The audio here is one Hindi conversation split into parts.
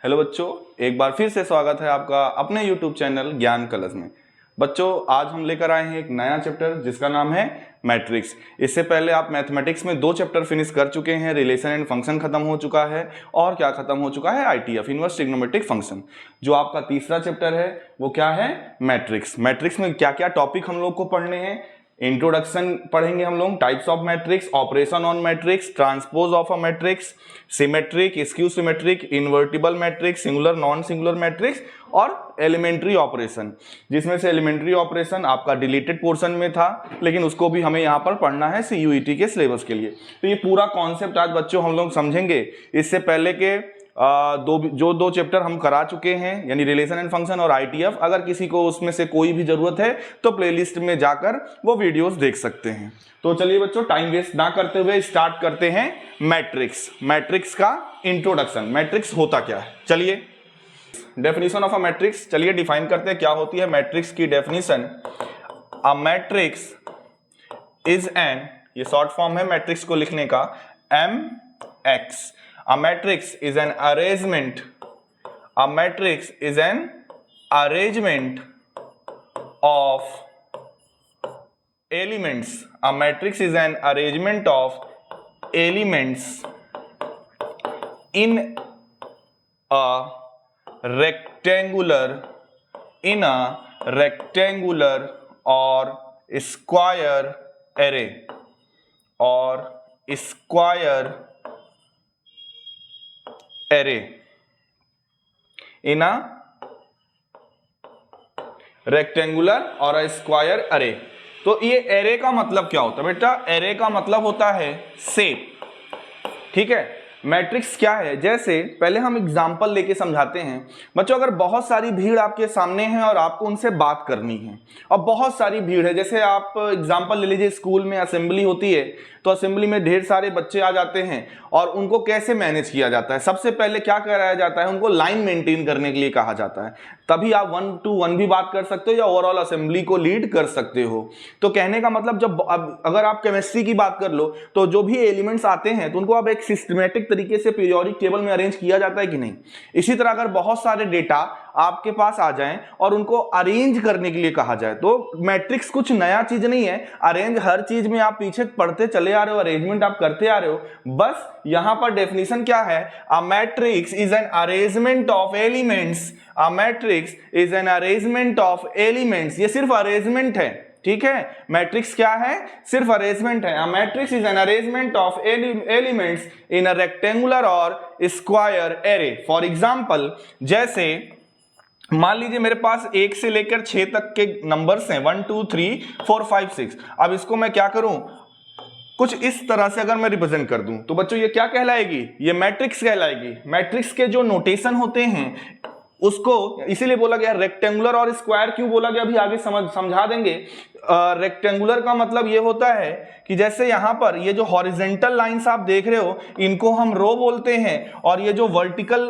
हेलो बच्चों, एक बार फिर से स्वागत है आपका अपने YouTube चैनल ज्ञान कलश में। बच्चों, आज हम लेकर आए हैं एक नया चैप्टर जिसका नाम है मैट्रिक्स। इससे पहले आप मैथमेटिक्स में 2 चैप्टर फिनिश कर चुके हैं। रिलेशन एंड फंक्शन खत्म हो चुका है और क्या खत्म हो चुका है, ITF इनवर्स ट्रिग्नोमेट्रिक फंक्शन। जो आपका तीसरा चैप्टर है वो क्या है, मैट्रिक्स। मैट्रिक्स में क्या क्या टॉपिक हम लोग को पढ़ने हैं, इंट्रोडक्शन पढ़ेंगे हम लोग, types of matrix, operation on matrix, transpose of a matrix, symmetric, skew symmetric, invertible matrix, singular non singular matrix और एलिमेंट्री ऑपरेशन। जिसमें से एलिमेंट्री ऑपरेशन आपका डिलीटेड पोर्शन में था, लेकिन उसको भी हमें यहाँ पर पढ़ना है CUET के सिलेबस के लिए। तो ये पूरा कॉन्सेप्ट आज बच्चों हम लोग समझेंगे। इससे पहले के दो चैप्टर हम करा चुके हैं, यानी रिलेशन एंड फंक्शन और ITF। अगर किसी को उसमें से कोई भी जरूरत है तो प्लेलिस्ट में जाकर वो वीडियोस देख सकते हैं। तो चलिए बच्चों, टाइम वेस्ट ना करते हुए स्टार्ट करते हैं मैट्रिक्स। मैट्रिक्स का इंट्रोडक्शन, मैट्रिक्स होता क्या है। चलिए डेफिनेशन ऑफ अ मैट्रिक्स, चलिए डिफाइन करते हैं क्या होती है मैट्रिक्स की definition. A matrix is an, ये शॉर्ट फॉर्म है मैट्रिक्स को लिखने का, MX। A matrix is an arrangement. A matrix is an arrangement of elements. A matrix is an arrangement of elements in a rectangular or square array or square array in a rectangular और a square array। तो ये array का मतलब क्या होता है बेटा, array का मतलब होता है शेप। ठीक है, मैट्रिक्स क्या है, जैसे पहले हम एग्जांपल लेके समझाते हैं बच्चों। अगर बहुत सारी भीड़ आपके सामने है और आपको उनसे बात करनी है और बहुत सारी भीड़ है, जैसे आप एग्जांपल ले लीजिए, स्कूल में असेंबली होती है तो असेंबली में ढेर सारे बच्चे आ जाते हैं और उनको कैसे मैनेज किया जाता है। सबसे पहले क्या कराया जाता है, उनको लाइन मेंटेन करने के लिए कहा जाता है। तभी आप 1 to 1 भी बात कर सकते हो या ओवरऑल असेंबली को लीड कर सकते हो। तो कहने का मतलब, जब अगर आप केमिस्ट्री की बात कर लो तो जो भी एलिमेंट्स आते हैं तो उनको अब एक सिस्टमेटिक तरीके से पीरियोडिक टेबल में अरेंज किया जाता है कि नहीं। इसी तरह अगर बहुत सारे डेटा आपके पास आ जाएं और उनको अरेंज करने के लिए कहा जाए, तो मैट्रिक्स कुछ नया चीज नहीं है। अरेंज हर चीज में आप पीछे पढ़ते चले आ रहे हो, अरेंजमेंट आप करते आ रहे हो। बस यहां पर डेफिनेशन क्या है, अ matrix is an arrangement of elements. A matrix is an arrangement of elements. ये सिर्फ अरेंजमेंट है, ठीक है। मैट्रिक्स क्या है, सिर्फ अरेंजमेंट है। अ matrix is an arrangement of elements in a rectangular और स्क्वायर एरे। फॉर एग्जांपल, जैसे मान लीजिए मेरे पास 1 से लेकर 6 तक के नंबर्स हैं, 1 2 3 4 5 6। अब इसको मैं क्या करूं, कुछ इस तरह से अगर मैं रिप्रेजेंट कर दूं तो बच्चों ये क्या कहलाएगी, ये मैट्रिक्स कहलाएगी। मैट्रिक्स के जो नोटेशन होते हैं उसको इसीलिए बोला गया रेक्टेंगुलर और स्क्वायर। क्यों बोला गया अभी आगे समझा देंगे। रेक्टेंगुलर का मतलब ये होता है कि जैसे यहां पर ये जो हॉरिजेंटल लाइंस आप देख रहे हो इनको हम रो बोलते हैं, और ये जो वर्टिकल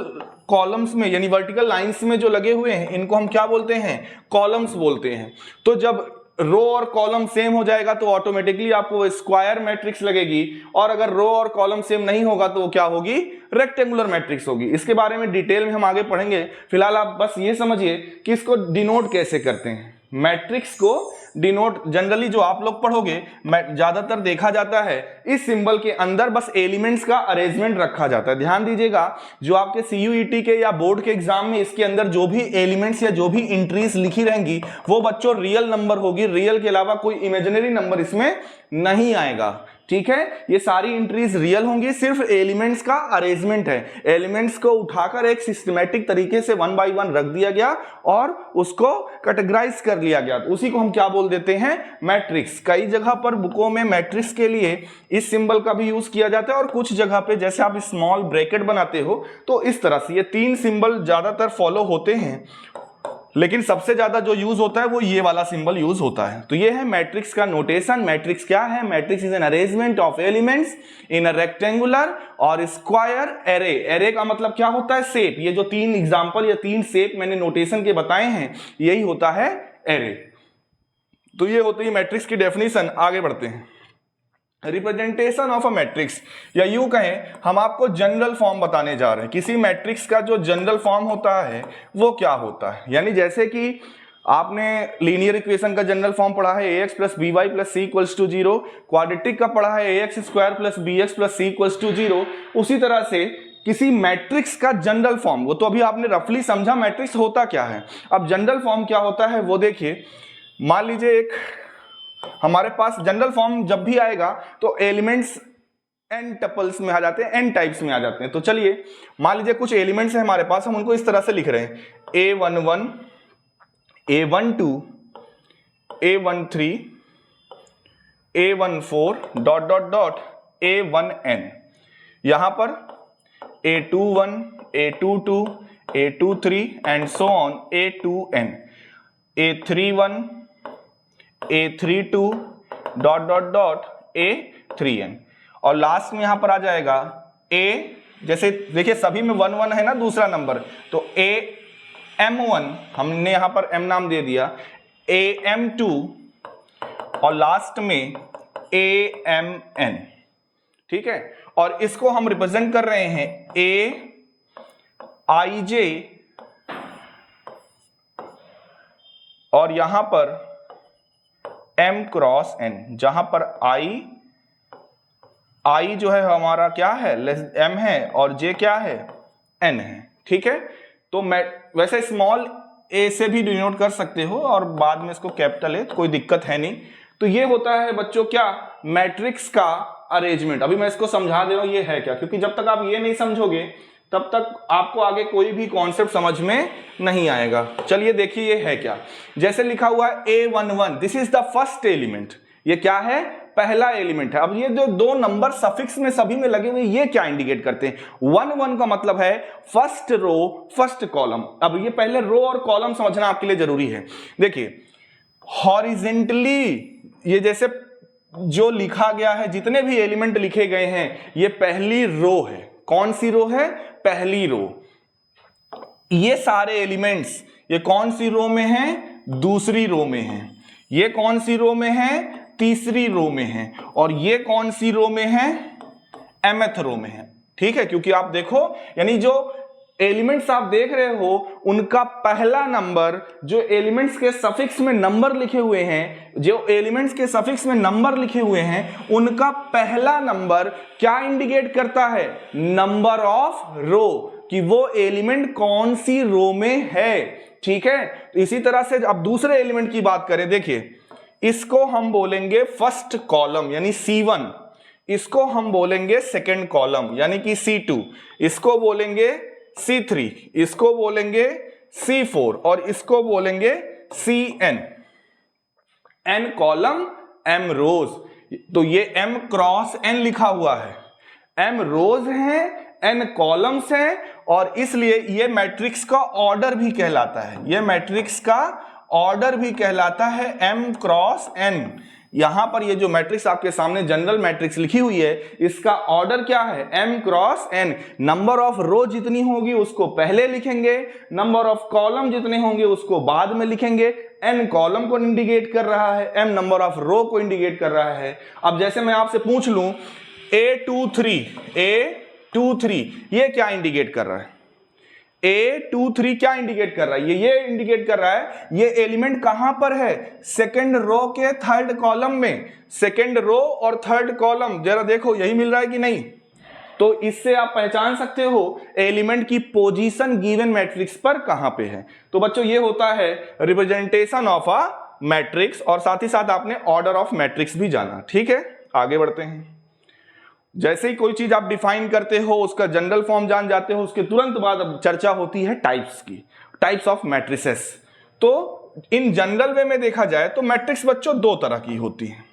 कॉलम्स में यानी वर्टिकल लाइंस में जो लगे हुए हैं इनको हम क्या बोलते हैं, कॉलम्स बोलते हैं। तो जब रो और कॉलम सेम हो जाएगा तो ऑटोमेटिकली आपको स्क्वायर मैट्रिक्स लगेगी, और अगर रो और कॉलम सेम नहीं होगा तो वो क्या होगी, रेक्टेंगुलर मैट्रिक्स होगी। इसके बारे में डिटेल में हम आगे पढ़ेंगे। फिलहाल आप बस ये समझिए कि इसको डिनोट कैसे करते हैं। मैट्रिक्स को डिनोट जनरली जो आप लोग पढ़ोगे ज्यादातर देखा जाता है इस सिंबल के अंदर बस एलिमेंट्स का अरेंजमेंट रखा जाता है। ध्यान दीजिएगा, जो आपके CUET के या बोर्ड के एग्जाम में इसके अंदर जो भी एलिमेंट्स या जो भी एंट्रीज लिखी रहेंगी वो बच्चों रियल नंबर होगी। रियल के अलावा कोई इमेजिनरी नंबर इसमें नहीं आएगा, ठीक है। ये सारी एंट्रीज रियल होंगी, सिर्फ एलिमेंट्स का अरेंजमेंट है। एलिमेंट्स को उठाकर एक सिस्टमैटिक तरीके से 1 by 1 रख दिया गया और उसको कैटेगराइज कर लिया गया, तो उसी को हम क्या बोल देते हैं, मैट्रिक्स। कई जगह पर बुकों में मैट्रिक्स के लिए इस सिंबल का भी यूज किया जाता है, और कुछ जगह पे जैसे आप स्मॉल ब्रैकेट बनाते हो तो इस तरह से ये 3 सिंबल ज्यादातर फॉलो होते हैं, लेकिन सबसे ज्यादा जो यूज होता है वो ये वाला सिंबल यूज होता है। तो ये है मैट्रिक्स का नोटेशन। मैट्रिक्स क्या है, matrix is an arrangement of elements in a rectangular और स्क्वायर एरे। एरे का मतलब क्या होता है, शेप। ये जो 3 एग्जांपल या 3 शेप मैंने नोटेशन के बताए हैं यही होता है एरे। तो ये होती है मैट्रिक्स की डेफिनेशन। आगे बढ़ते हैं। रिप्रेजेंटेशन ऑफ अ मैट्रिक्स, या यूं कहें हम आपको जनरल फॉर्म बताने जा रहे हैं। किसी मैट्रिक्स का जो जनरल फॉर्म होता है वो क्या होता है, यानी जैसे कि आपने लीनियर इक्वेशन का जनरल फॉर्म पढ़ा है ax plus B Y plus C equals to 0, quadratic का पढ़ा है ax square plus B X plus C equals to 0, उसी तरह से किसी मैट्रिक्स का जनरल फॉर्म, वो तो अभी आपने रफली समझा मैट्रिक्स होता क्या है। अब जनरल फॉर्म क्या होता है वो देखिए। मान लीजिए एक हमारे पास जनरल फॉर्म जब भी आएगा तो एलिमेंट्स n टपल्स में आ जाते हैं, n टाइप्स में आ जाते हैं। तो चलिए मान लीजिए कुछ एलिमेंट्स है हमारे पास, हम उनको इस तरह से लिख रहे हैं a11 a12 a13 a14 dot dot dot a1n, यहां पर a21 a22 a23 and so on a2n, a31 a32 dot dot dot a3n, और लास्ट में यहां पर आ जाएगा a, जैसे देखिए सभी में 1 1 है ना दूसरा नंबर, तो am1 हमने यहां पर m नाम दे दिया, am2 और लास्ट में amn, ठीक है। और इसको हम रिप्रेजेंट कर रहे हैं aij और यहां पर m क्रॉस n, जहां पर i जो है हमारा क्या है m है और j क्या है n है, ठीक है। तो मैं वैसे स्मॉल a से भी डिनोट कर सकते हो और बाद में इसको कैपिटल है, कोई दिक्कत है नहीं। तो ये होता है बच्चों क्या, मैट्रिक्स का अरेंजमेंट। अभी मैं इसको समझा दे रहा हूं ये है क्या, क्योंकि जब तक आप ये नहीं समझोगे तब तक आपको आगे कोई भी कॉन्सेप्ट समझ में नहीं आएगा। चलिए देखिए ये है क्या, जैसे लिखा हुआ है a11, this is the first element, ये क्या है पहला एलिमेंट है। अब ये जो दो नंबर सफिक्स में सभी में लगे हुए ये क्या इंडिकेट करते हैं, 1 1 का मतलब है फर्स्ट रो फर्स्ट कॉलम। अब ये पहले रो और कॉलम समझना आपके लिए जरूरी है। देखिए हॉरिजेंटली ये जैसे जो लिखा गया है, जितने भी एलिमेंट लिखे गए हैं ये पहली रो है। कौन सी रो है, पहली रो। ये सारे एलिमेंट्स ये कौन सी रो में हैं, दूसरी रो में हैं। ये कौन सी रो में है, तीसरी रो में है। और ये कौन सी रो में है, mth रो में है, ठीक है। क्योंकि आप देखो यानी जो एलिमेंट्स आप देख रहे हो उनका पहला नंबर, जो एलिमेंट्स के सफिक्स में नंबर लिखे हुए हैं, जो एलिमेंट्स के सफिक्स में नंबर लिखे हुए हैं उनका पहला नंबर क्या इंडिकेट करता है, नंबर ऑफ रो, कि वो एलिमेंट कौन सी रो में है, ठीक है। तो इसी तरह से अब दूसरे एलिमेंट की बात करें, देखिए इसको हम बोलेंगे फर्स्ट कॉलम यानी C1, इसको हम बोलेंगे सेकंड कॉलम यानी कि C2, इसको बोलेंगे C3, इसको बोलेंगे C4 और इसको बोलेंगे Cn। n कॉलम m रोज, तो ये m क्रॉस n लिखा हुआ है, m रोज है n कॉलम्स है, और इसलिए ये मैट्रिक्स का ऑर्डर भी कहलाता है, ये मैट्रिक्स का ऑर्डर भी कहलाता है m क्रॉस n। यहां पर ये जो मैट्रिक्स आपके सामने जनरल मैट्रिक्स लिखी हुई है इसका ऑर्डर क्या है, m cross n। Number of row जितनी होगी उसको पहले लिखेंगे, नंबर ऑफ कॉलम जितने होंगे उसको बाद में लिखेंगे। n कॉलम को इंडिकेट कर रहा है, m नंबर ऑफ रो को इंडिकेट कर रहा है। अब जैसे मैं आपसे पूछ लूं A23 ये क्या इंडिकेट कर रहा है, A23 क्या इंडिकेट कर रहा है, ये इंडिकेट कर रहा है ये एलिमेंट कहां पर है, सेकंड रो के थर्ड कॉलम में। सेकंड रो और थर्ड कॉलम जरा देखो यही मिल रहा है कि नहीं, तो इससे आप पहचान सकते हो एलिमेंट की पोजीशन गिवन मैट्रिक्स पर कहां पे है। तो बच्चों ये होता है रिप्रेजेंटेशन ऑफ अ मैट्रिक्स, और साथ ही साथ आपने ऑर्डर ऑफ मैट्रिक्स भी जाना, ठीक है। आगे बढ़ते हैं। जैसे ही कोई चीज आप डिफाइन करते हो, उसका जनरल फॉर्म जान जाते हो, उसके तुरंत बाद अब चर्चा होती है टाइप्स की, टाइप्स ऑफ मैट्रिसेस। तो इन जनरल वे में देखा जाए तो मैट्रिक्स बच्चों दो तरह की होती है।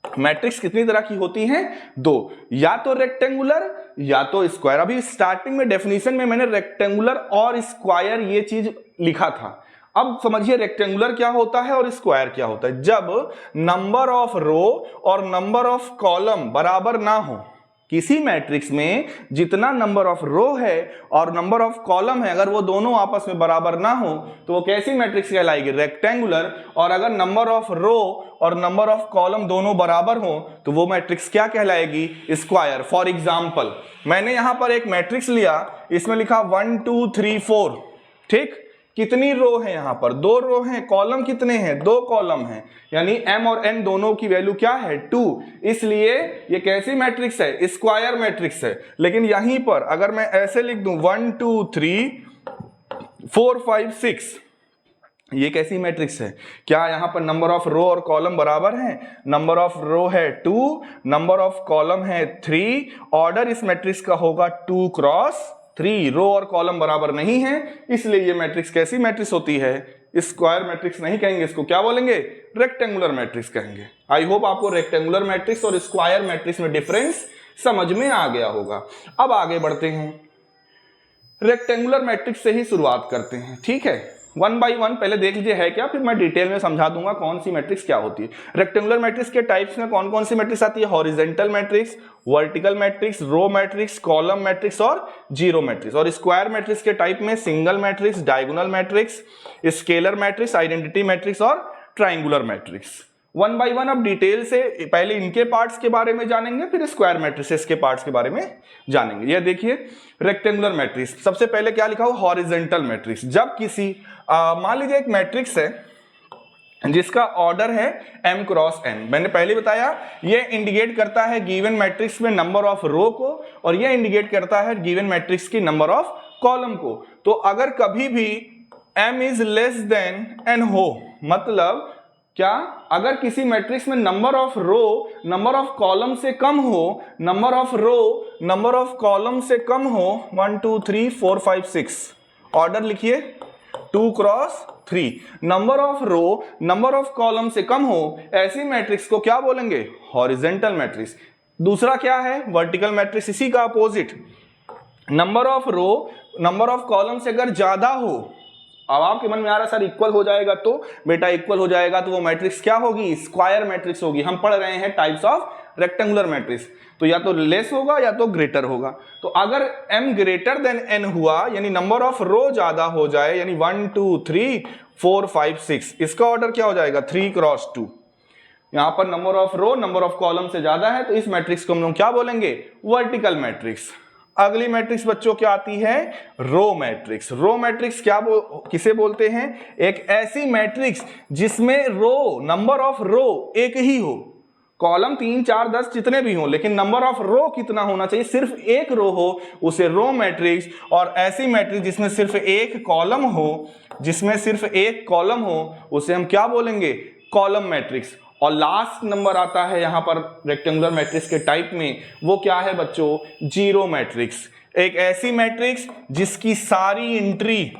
मैट्रिक्स कितनी तरह की होती हैं, दो, या तो रेक्टेंगुलर या तो स्क्वायर। अभी स्टार्टिंग में डेफिनेशन में मैंने रेक्टेंगुलर और स्क्वायर ये चीज लिखा था। अब समझिए रेक्टेंगुलर क्या होता है और स्क्वायर क्या होता है। जब नंबर ऑफ रो और नंबर ऑफ कॉलम बराबर ना हो, किसी मैट्रिक्स में जितना नंबर ऑफ रो है और नंबर ऑफ कॉलम है, अगर वो दोनों आपस में बराबर ना हो तो वो कैसी मैट्रिक्स कहलाएगी? रेक्टेंगुलर। और अगर नंबर ऑफ रो और नंबर ऑफ कॉलम दोनों बराबर हो तो वो मैट्रिक्स क्या कहलाएगी? स्क्वायर। फॉर एग्जाम्पल मैंने यहां पर एक मैट्रिक्स लिया, इसमें लिखा 1 2 3 4, ठीक। कितनी रो है? यहां पर 2 रो हैं। कॉलम कितने हैं? 2 कॉलम हैं, यानी m और n दोनों की वैल्यू क्या है? 2। इसलिए ये कैसी मैट्रिक्स है? स्क्वायर मैट्रिक्स है। लेकिन यहीं पर अगर मैं ऐसे लिख दूं 1 2 3 4 5 6, ये कैसी मैट्रिक्स है? क्या यहां पर नंबर ऑफ रो और कॉलम बराबर हैं? नंबर ऑफ रो है 2, नंबर ऑफ कॉलम है 3, ऑर्डर इस मैट्रिक्स का होगा 2 क्रॉस 3। रो और कॉलम बराबर नहीं है, इसलिए ये मैट्रिक्स कैसी मैट्रिक्स होती है? स्क्वायर मैट्रिक्स नहीं कहेंगे, इसको क्या बोलेंगे? रेक्टेंगुलर मैट्रिक्स कहेंगे। आई होप आपको रेक्टेंगुलर मैट्रिक्स और स्क्वायर मैट्रिक्स में डिफरेंस समझ में आ गया होगा। अब आगे बढ़ते हैं, रेक्टेंगुलर मैट्रिक्स से ही शुरुआत करते हैं, ठीक है। 1 बाई 1 पहले देख लीजिए है क्या, फिर मैं डिटेल में समझा दूंगा कौन सी मैट्रिक्स क्या होती है। रेक्टेंगुलर मैट्रिक्स के टाइप्स में कौन कौन सी मैट्रिक्स आती है? Horizontal matrix, vertical matrix, row matrix, column matrix और जीरो मैट्रिक्स। और स्क्वायर मैट्रिक्स के टाइप में single matrix, diagonal matrix, scalar matrix, identity matrix और ट्राइंगुलर मैट्रिक्स। 1 बाई 1 अब डिटेल से पहले इनके पार्ट्स के बारे में जानेंगे, फिर स्क्वायर मैट्रिसेस के पार्ट्स के बारे में जानेंगे। ये देखिए रेक्टेंगुलर मैट्रिक्स, सबसे पहले क्या लिखा हुआ? Horizontal matrix. जब किसी मान लीजिए एक मैट्रिक्स है जिसका ऑर्डर है m क्रॉस n, मैंने पहले बताया ये इंडिकेट करता है गिवन मैट्रिक्स में नंबर ऑफ रो को, और ये इंडिकेट करता है गिवन मैट्रिक्स की नंबर ऑफ कॉलम को। तो अगर कभी भी m is less than n हो, मतलब क्या? अगर किसी मैट्रिक्स में number of row number of column से कम हो, number of row number of column से कम हो, 1 2 3 4 5 6, ऑर्डर लिखिए 2 cross 3, number of row number of column से कम हो, ऐसी मैट्रिक्स को क्या बोलेंगे? Horizontal matrix. दूसरा क्या है? वर्टिकल मैट्रिक्स, इसी का opposite, number of row number of column से अगर ज्यादा हो। अब आपके मन में आ रहा सर इक्वल हो जाएगा, तो बेटा इक्वल हो जाएगा तो वो मैट्रिक्स क्या होगी? स्क्वायर मैट्रिक्स होगी। हम पढ़ रहे हैं टाइप्स ऑफ रेक्टेंगुलर मैट्रिक्स, तो या तो लेस होगा या तो ग्रेटर होगा। तो अगर m ग्रेटर देन n हुआ, यानी नंबर ऑफ रो ज्यादा हो जाए, यानी 1 2 3 4 5 6, इसका ऑर्डर क्या हो जाएगा? 3 क्रॉस 2। यहां पर number of row number of column से ज्यादा है, तो इस मैट्रिक्स को हम लोग क्या बोलेंगे? Vertical matrix. अगली मैट्रिक्स बच्चों क्या आती है? Row matrix. रो मैट्रिक्स किसे बोलते हैं? एक ऐसी मैट्रिक्स जिसमें रो नंबर ऑफ रो एक ही हो, कॉलम 3 4 10 जितने भी हो, लेकिन नंबर ऑफ रो कितना होना चाहिए? सिर्फ एक रो हो, उसे रो मैट्रिक्स। और ऐसी मैट्रिक्स जिसमें सिर्फ एक कॉलम हो, जिसमें सिर्फ एक कॉलम हो, उसे हम क्या बोलेंगे? Column matrix. और लास्ट नंबर आता है यहां पर रेक्टेंगुलर मैट्रिक्स के टाइप में, वो क्या है बच्चों? Zero matrix. एक ऐसी मैट्रिक्स जिसकी सारी एंट्री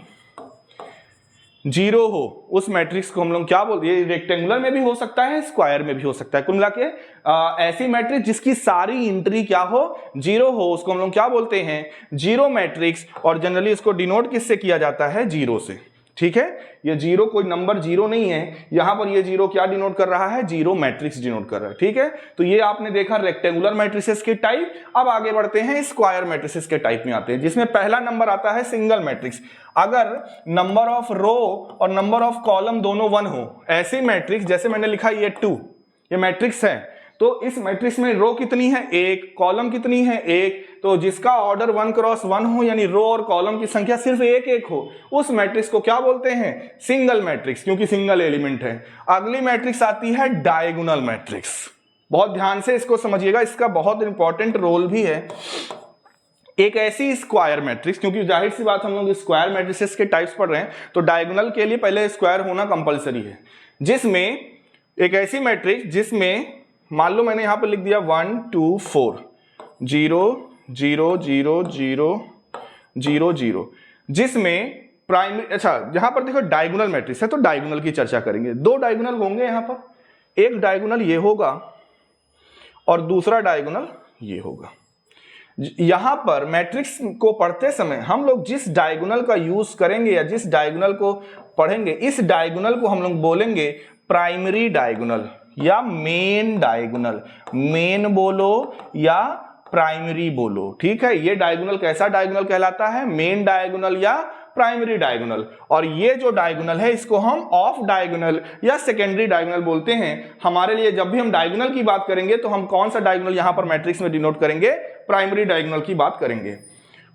जीरो हो, उस मैट्रिक्स को हम लोग क्या बोलते हैं? ये रेक्टेंगुलर में भी हो सकता है, स्क्वायर में भी हो सकता है। कुल मिला के ऐसी मैट्रिक्स जिसकी सारी एंट्री क्या हो? जीरो हो, उसको हम लोग क्या बोलते हैं? Zero matrix. और जनरली इसको डिनोट किससे किया जाता है? जीरो से, ठीक है। ये जीरो कोई नंबर जीरो नहीं है, यहां पर ये जीरो क्या डिनोट कर रहा है? जीरो मैट्रिक्स डिनोट कर रहा है, ठीक है। तो ये आपने देखा रेक्टेंगुलर मैट्रिसेस के टाइप। अब आगे बढ़ते हैं, स्क्वायर मैट्रिसेस के टाइप में आते हैं, जिसमें पहला नंबर आता है सिंगल मैट्रिक्स। अगर नंबर ऑफ रो और नंबर ऑफ कॉलम दोनों 1 हो, ऐसी मैट्रिक्स, जैसे मैंने लिखा ये 2, ये मैट्रिक्स है, तो इस मैट्रिक्स में रो कितनी है? 1, कॉलम कितनी है? 1। तो जिसका ऑर्डर 1 क्रॉस 1 हो, यानी रो और कॉलम की संख्या सिर्फ एक एक हो, उस मैट्रिक्स को क्या बोलते हैं? सिंगल मैट्रिक्स, क्योंकि सिंगल एलिमेंट है। अगली मैट्रिक्स आती है डायगोनल मैट्रिक्स। बहुत ध्यान से इसको समझिएगा, इसका बहुत इंपॉर्टेंट रोल भी है। एक ऐसी स्क्वायर मैट्रिक्स, क्योंकि जाहिर सी बात हम लोग स्क्वायर मैट्रिसेस के टाइप्स पढ़ रहे हैं, तो डायगोनल के लिए पहले स्क्वायर होना कंपलसरी है। जिसमें एक ऐसी मैट्रिक्स जिसमें मान लो मैंने यहां पर लिख दिया 1 2 4 0 0 0 0 0 0, जिसमें प्राइमरी, अच्छा यहां पर देखो डायगोनल मैट्रिक्स है, तो डायगोनल की चर्चा करेंगे। 2 डायगोनल होंगे यहां पर, एक डायगोनल ये होगा और दूसरा डायगोनल ये होगा। यहां पर मैट्रिक्स को पढ़ते समय हम लोग जिस डायगोनल का यूज करेंगे या जिस डायगोनल को पढ़ेंगे, इस डायगोनल को हम लोग बोलेंगे प्राइमरी डायगोनल या मेन डायगोनल। मेन बोलो या प्राइमरी बोलो, ठीक है। ये डायगोनल कैसा डायगोनल कहलाता है? मेन डायगोनल या प्राइमरी डायगोनल। और ये जो डायगोनल है इसको हम ऑफ डायगोनल या सेकेंडरी डायगोनल बोलते हैं। हमारे लिए जब भी हम डायगोनल की बात करेंगे तो हम कौन सा डायगोनल यहां पर मैट्रिक्स में डिनोट करेंगे? प्राइमरी डायगोनल की बात करेंगे।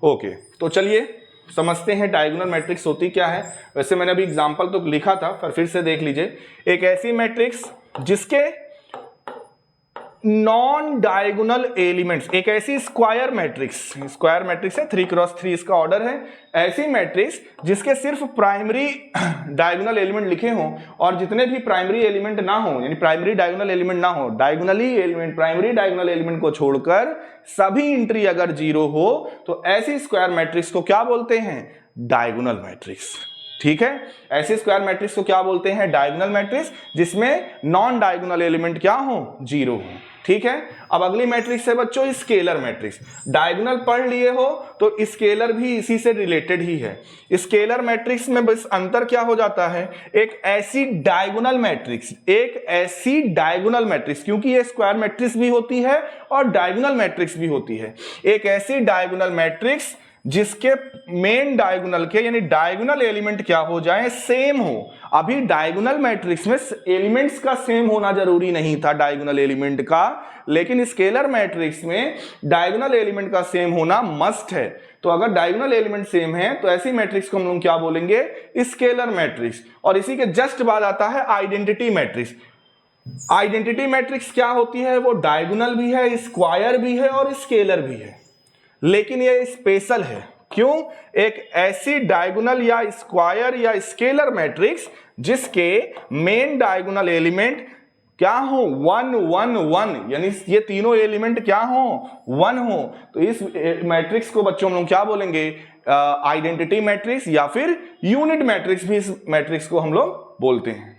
ओके, तो चलिए समझते हैं डायगोनल मैट्रिक्स होती क्या है। वैसे मैंने अभी एग्जांपल तो लिखा था, पर फिर से देख लीजिए। एक ऐसी मैट्रिक्स जिसके नॉन डायगोनल एलिमेंट्स, एक ऐसी स्क्वायर मैट्रिक्स है, 3x3 इसका ऑर्डर है। ऐसी मैट्रिक्स जिसके सिर्फ प्राइमरी डायगोनल एलिमेंट लिखे हों और जितने भी प्राइमरी एलिमेंट ना हो, यानी प्राइमरी डायगोनल एलिमेंट ना हो, diagonally element primary diagonal element को छोड़कर सभी एंट्री अगर 0 हो तो ऐसी स्क्वायर मैट्रिक्स को क्या बोलते हैं? डायगोनल मैट्रिक्स, ठीक है। ऐसे स्क्वायर मैट्रिक्स को क्या बोलते हैं? डायगोनल मैट्रिक्स, जिसमें नॉन डायगोनल एलिमेंट क्या हो? 0 हो, ठीक है। अब अगली मैट्रिक्स है बच्चों स्केलर मैट्रिक्स। डायगोनल पढ़ लिए हो तो स्केलर भी इसी से रिलेटेड ही है। स्केलर मैट्रिक्स में बस अंतर क्या हो जाता है? एक ऐसी डायगोनल मैट्रिक्स, क्योंकि ये स्क्वायर मैट्रिक्स भी होती है और डायगोनल मैट्रिक्स भी होती है। एक ऐसी डायगोनल मैट्रिक्स जिसके मेन डायगोनल के यानी डायगोनल एलिमेंट क्या हो जाए? सेम हो। अभी डायगोनल मैट्रिक्स में एलिमेंट्स का सेम होना जरूरी नहीं था डायगोनल एलिमेंट का, लेकिन स्केलर मैट्रिक्स में डायगोनल एलिमेंट का सेम होना मस्ट है। तो अगर डायगोनल एलिमेंट सेम है तो ऐसी मैट्रिक्स को हम लोग क्या बोलेंगे? Scalar matrix. और इसी के जस्ट बाद आता है आइडेंटिटी मैट्रिक्स। आइडेंटिटी मैट्रिक्स क्या होती है? वो डायगोनल भी है, स्क्वायर भी है और स्केलर भी है, लेकिन ये स्पेशल है। क्यों? एक ऐसी डायगोनल या स्क्वायर या स्केलर मैट्रिक्स जिसके मेन डायगोनल एलिमेंट क्या हो? 1 1 1, यानी ये तीनों एलिमेंट क्या हो? 1 हो। तो इस मैट्रिक्स को बच्चों हम लोग क्या बोलेंगे? आइडेंटिटी मैट्रिक्स या फिर यूनिट मैट्रिक्स भी इस मैट्रिक्स को हम लोग बोलते हैं।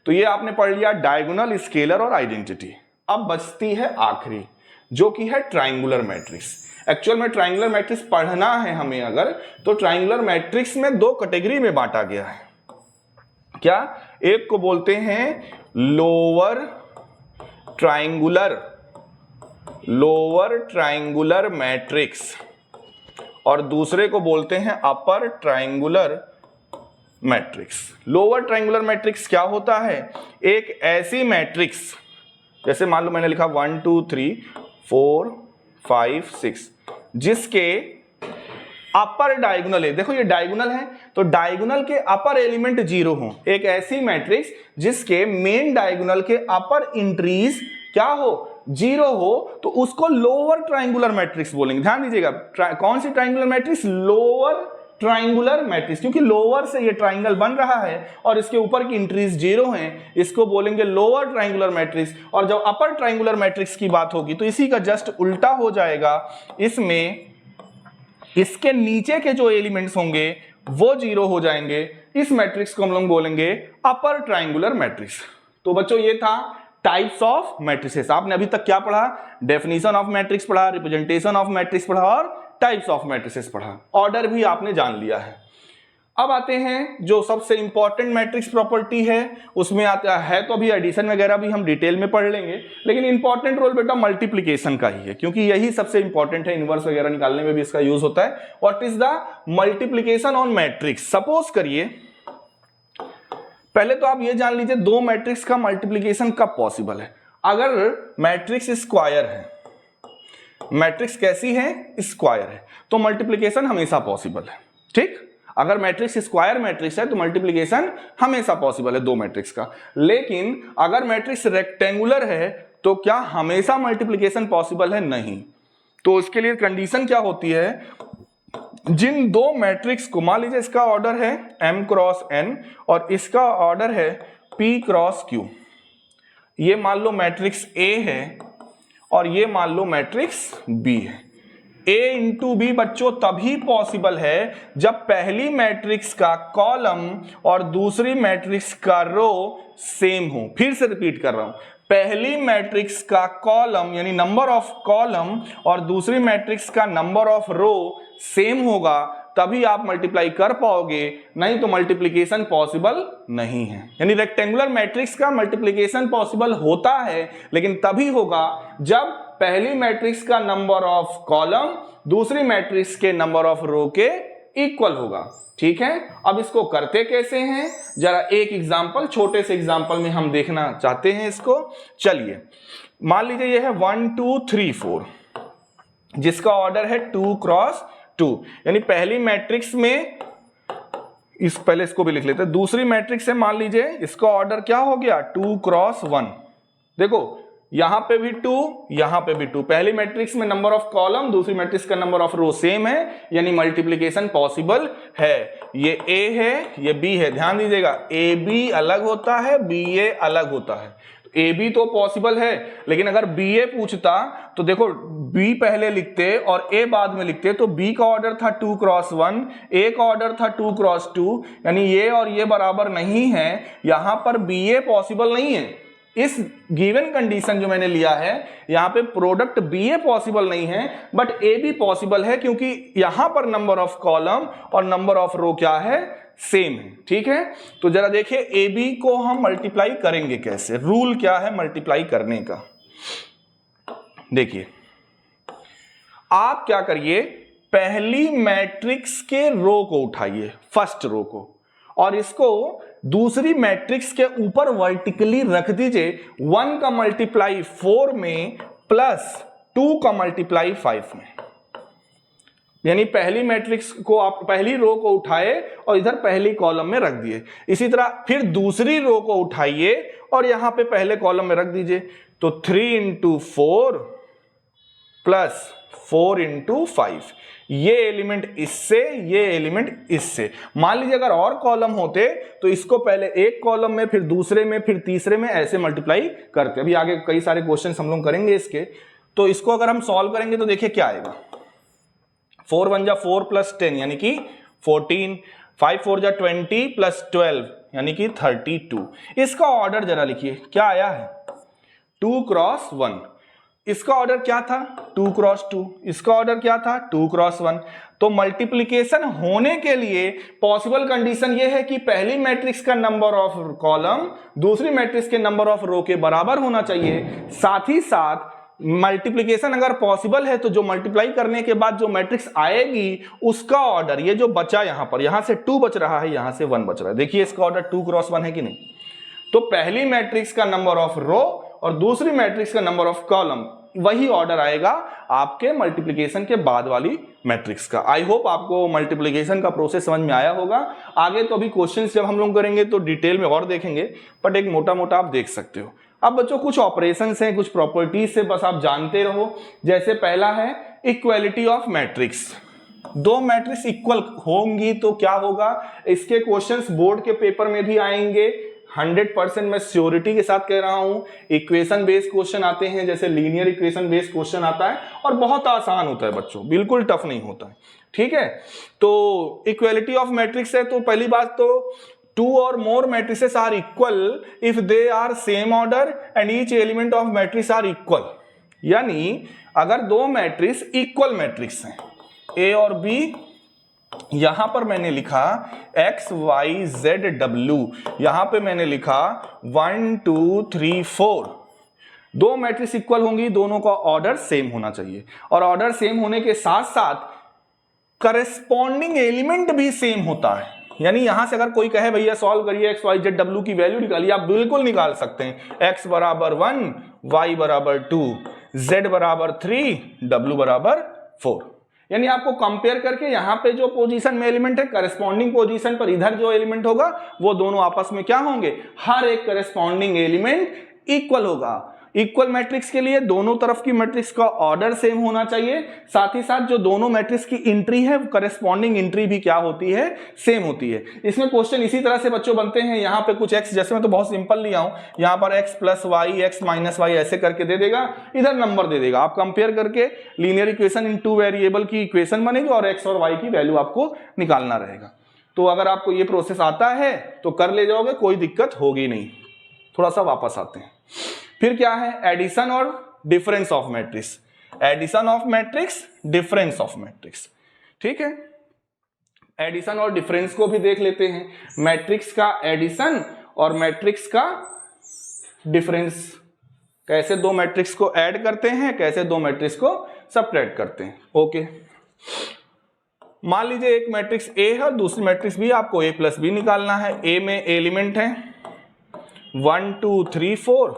तो ये आपने पढ़ लिया डायगोनल, स्केलर और आइडेंटिटी। अब बचती है आखिरी, जो कि है ट्राइंगुलर मैट्रिक्स। एक्चुअल में ट्राइंगुलर मैट्रिक्स पढ़ना है हमें अगर, तो ट्राइंगुलर मैट्रिक्स में 2 कैटेगरी में बांटा गया है। क्या? एक को बोलते हैं लोअर ट्राइंगुलर मैट्रिक्स और दूसरे को बोलते हैं upper triangular matrix. Lower triangular matrix क्या होता है? एक ऐसी मैट्रिक्स, जैसे मान लो मैंने लिखा 1 2 3 4 5 6, जिसके अपर डायगोनल है, देखो ये डायगोनल है तो डायगोनल के अपर एलिमेंट 0 हो। एक ऐसी मैट्रिक्स जिसके मेन डायगोनल के अपर एंट्रीज क्या हो? 0 हो, तो उसको लोअर ट्राइंगुलर मैट्रिक्स बोलेंगे। ध्यान दीजिएगा, कौन सी triangular matrix? Lower triangular matrix, क्योंकि लोअर से ये ट्राइंगल बन रहा है और इसके ऊपर की इंट्रीज 0 हैं, इसको बोलेंगे लोअर ट्राइंगुलर मैट्रिक्स। और जब अपर ट्राइंगुलर मैट्रिक्स की बात होगी तो इसी का जस्ट उल्टा हो जाएगा। इसमें इसके नीचे के जो एलिमेंट्स होंगे वो 0 हो जाएंगे। इस मैट्रिक्स को हम लोग बोलेंगे अपर ट्राइंगुलर मैट्रिक्स। तो बच्चों ये था टाइप्स ऑफ मैट्रिसेस। आपने अभी तक क्या पढ़ा? डेफिनेशन ऑफ मैट्रिक्स पढ़ा, रिप्रेजेंटेशन ऑफ मैट्रिक्स पढ़ा और टाइप्स ऑफ मैट्रिसेस पढ़ा। ऑर्डर भी आपने जान लिया है। अब आते हैं जो सबसे इंपॉर्टेंट मैट्रिक्स प्रॉपर्टी है, उसमें आता है तो अभी एडिशन वगैरह भी हम डिटेल में पढ़ लेंगे, लेकिन इंपॉर्टेंट रोल बेटा मल्टीप्लिकेशन का ही है, क्योंकि यही सबसे इंपॉर्टेंट है। इनवर्स वगैरह निकालने में भी इसका यूज होता है। What is the multiplication on matrix? Suppose करिए, पहले तो आप ये जान लीजिए 2 मैट्रिक्स का मल्टीप्लिकेशन कब पॉसिबल है? अगर मैट्रिक्स स्क्वायर है, मैट्रिक्स कैसी है? स्क्वायर है, तो मल्टीप्लिकेशन हमेशा पॉसिबल है। ठीक, अगर मैट्रिक्स स्क्वायर मैट्रिक्स है तो मल्टीप्लिकेशन हमेशा पॉसिबल है 2 मैट्रिक्स का। लेकिन अगर मैट्रिक्स रेक्टेंगुलर है तो क्या हमेशा मल्टीप्लिकेशन पॉसिबल है? नहीं। तो उसके लिए कंडीशन क्या होती है? जिन 2 मैट्रिक्स को, मान लीजिए इसका ऑर्डर है m क्रॉस n और इसका ऑर्डर है p क्रॉस q। ये मान लो मैट्रिक्स A है और ये मान लो मैट्रिक्स B है। A इंटू बी बच्चों तभी पॉसिबल है जब पहली मैट्रिक्स का कॉलम और दूसरी मैट्रिक्स का रो सेम हो। फिर से रिपीट कर रहा हूं, पहली मैट्रिक्स का कॉलम यानी नंबर ऑफ कॉलम और दूसरी मैट्रिक्स का नंबर ऑफ रो सेम होगा, तभी आप मल्टीप्लाई कर पाओगे, नहीं तो मल्टीप्लिकेशन पॉसिबल नहीं है। यानी रेक्टेंगुलर मैट्रिक्स का मल्टीप्लिकेशन पॉसिबल होता है, लेकिन तभी होगा जब पहली मैट्रिक्स का नंबर ऑफ कॉलम दूसरी मैट्रिक्स के नंबर ऑफ रो के इक्वल होगा। ठीक है, अब इसको करते कैसे हैं, जरा एक एग्जांपल, छोटे से एग्जांपल में हम देखना चाहते हैं इसको। चलिए मान लीजिए ये है 1 2 3 4, जिसका ऑर्डर है 2 क्रॉस 2, यानी पहली मैट्रिक्स में पहले इसको भी लिख लेते हैं। दूसरी मैट्रिक्स है, मान लीजिए इसका ऑर्डर क्या हो गया 2 क्रॉस 1। देखो यहां पे भी 2, यहां पे भी 2, पहली मैट्रिक्स में नंबर ऑफ कॉलम दूसरी मैट्रिक्स का नंबर ऑफ रो सेम है, यानी मल्टीप्लिकेशन पॉसिबल है। ये A है, ये B है, ध्यान दीजिएगा AB अलग होता है, BA अलग होता है। AB तो पॉसिबल है, लेकिन अगर BA पूछता तो देखो B पहले लिखते और A बाद में लिखते, तो B का ऑर्डर था 2 क्रॉस 1, A का ऑर्डर था 2 क्रॉस 2, यानी ये और ये बराबर नहीं है, यहां पर BA पॉसिबल नहीं है। इस गिवन कंडीशन जो मैंने लिया है, यहां पे प्रोडक्ट BA पॉसिबल नहीं है, बट AB पॉसिबल है, क्योंकि यहां पर नंबर ऑफ कॉलम और नंबर ऑफ रो क्या है, सेम है। ठीक है, तो जरा देखिए AB को हम मल्टीप्लाई करेंगे कैसे, रूल क्या है मल्टीप्लाई करने का। देखिए आप क्या करिए, पहली मैट्रिक्स के रो को उठाइए, फर्स्ट रो को, और इसको दूसरी मैट्रिक्स के ऊपर वर्टिकली रख दीजिए। 1 का मल्टीप्लाई 4 में प्लस 2 का मल्टीप्लाई 5 में, यानी पहली मैट्रिक्स को आप पहली रो को उठाए और इधर पहली कॉलम में रख दिए। इसी तरह फिर दूसरी रो को उठाइए और यहां पे पहले कॉलम में रख दीजिए। तो 3 इंटू 4 प्लस 4 इंटू 5, ये एलिमेंट इससे, ये एलिमेंट इससे। मान लीजिए अगर और कॉलम होते तो इसको पहले एक कॉलम में, फिर दूसरे में, फिर तीसरे में, ऐसे मल्टीप्लाई करते। अभी आगे कई सारे क्वेश्चन हम लोग करेंगे इसके, तो इसको अगर हम सॉल्व करेंगे तो देखिए क्या आएगा। 4 1 जा 4 प्लस 10 यानी कि 14, 5 4 जा 20 प्लस 12 यानी कि 32। इसका ऑर्डर जरा लिखिए क्या आया है, 2 क्रॉस 1। इसका ऑर्डर क्या था 2 क्रॉस 2, इसका ऑर्डर क्या था 2 क्रॉस 1। तो मल्टीप्लिकेशन होने के लिए पॉसिबल कंडीशन यह है कि पहली मैट्रिक्स का नंबर ऑफ कॉलम दूसरी मैट्रिक्स के नंबर ऑफ रो के बराबर होना चाहिए। साथ ही साथ मल्टीप्लिकेशन अगर पॉसिबल है तो जो मल्टीप्लाई करने के बाद जो मैट्रिक्स आएगी उसका ऑर्डर, ये जो बचा यहां पर, यहां से 2 बच रहा है, यहां से 1 बच रहा है, देखिए इसका ऑर्डर 2 क्रॉस 1 है कि नहीं। तो पहली मैट्रिक्स का नंबर ऑफ रो और दूसरी मैट्रिक्स का नंबर ऑफ कॉलम, वही ऑर्डर आएगा आपके मल्टीप्लिकेशन के बाद वाली मैट्रिक्स का। आई होप आपको मल्टीप्लिकेशन का प्रोसेस समझ में आया होगा। आगे तो अभी क्वेश्चंस जब हम लोग करेंगे तो डिटेल में और देखेंगे, बट एक मोटा मोटा आप देख सकते हो। अब बच्चों कुछ ऑपरेशंस हैं, कुछ प्रॉपर्टीज से बस आप जानते रहो। जैसे पहला है इक्वालिटी ऑफ मैट्रिक्स। दो मैट्रिक्स इक्वल होंगी तो क्या होगा, इसके क्वेश्चंस बोर्ड के पेपर में भी आएंगे, 100% मैं श्योरिटी के साथ कह रहा हूं। इक्वेशन बेस्ड क्वेश्चन आते हैं, जैसे लीनियर इक्वेशन बेस्ड क्वेश्चन आता है और बहुत आसान होता है बच्चों, बिल्कुल टफ नहीं होता है। ठीक है, तो इक्वालिटी ऑफ मैट्रिक्स है तो पहली बात तो 2 or more matrices are equal if they are same order and each element of matrix are equal। यानी अगर दो मैट्रिक्स इक्वल मैट्रिक्स हैं A और B, यहां पर मैंने लिखा X Y Z W, यहां पे मैंने लिखा 1 2 3 4। दो मैट्रिक्स इक्वल होंगी, दोनों का ऑर्डर सेम होना चाहिए, और ऑर्डर सेम होने के साथ साथ करस्पॉन्डिंग एलिमेंट भी सेम होता है। यानी यहां से अगर कोई कहे भैया सॉल्व करिए एक्स वाई जेड डब्ल्यू की वैल्यू निकालिए, आप बिल्कुल निकाल सकते हैं। एक्स बराबर 1, वाई बराबर 2, जेड बराबर 3, डब्ल्यू बराबर 4। यानी आपको कंपेयर करके यहां पे जो पोजीशन में एलिमेंट है, करस्पॉन्डिंग पोजीशन पर इधर जो एलिमेंट होगा वो दोनों आपस में क्या होंगे, हर एक करस्पॉन्डिंग एलिमेंट इक्वल होगा। इक्वल मैट्रिक्स के लिए दोनों तरफ की मैट्रिक्स का ऑर्डर सेम होना चाहिए, साथ ही साथ जो दोनों मैट्रिक्स की एंट्री है करस्पॉन्डिंग एंट्री भी क्या होती है, सेम होती है। इसमें क्वेश्चन इसी तरह से बच्चों बनते हैं। यहाँ पे कुछ x, जैसे मैं तो बहुत सिंपल लिया हूं, यहाँ पर x plus Y, x minus Y ऐसे करके दे देगा, इधर नंबर दे देगा। आप कंपेयर करके लीनियर इक्वेशन इन 2 वेरिएबल की इक्वेशन बनेगी और x और y की वैल्यू आपको निकालना रहेगा। तो अगर आपको ये प्रोसेस आता है तो कर ले जाओगे, कोई दिक्कत होगी नहीं। थोड़ा सा वापस आते हैं, फिर क्या है एडिशन और difference of matrix. Addition of matrix, difference of matrix. ठीक है, एडिशन और डिफरेंस को भी देख लेते हैं, मैट्रिक्स का एडिशन और मैट्रिक्स का डिफरेंस, कैसे दो मैट्रिक्स को ऐड करते हैं, कैसे दो मैट्रिक्स को सबट्रैक्ट करते हैं। ओके, मान लीजिए एक मैट्रिक्स ए है और दूसरी मैट्रिक्स बी, आपको ए प्लस बी निकालना है। ए में एलिमेंट है 1 2 3 4,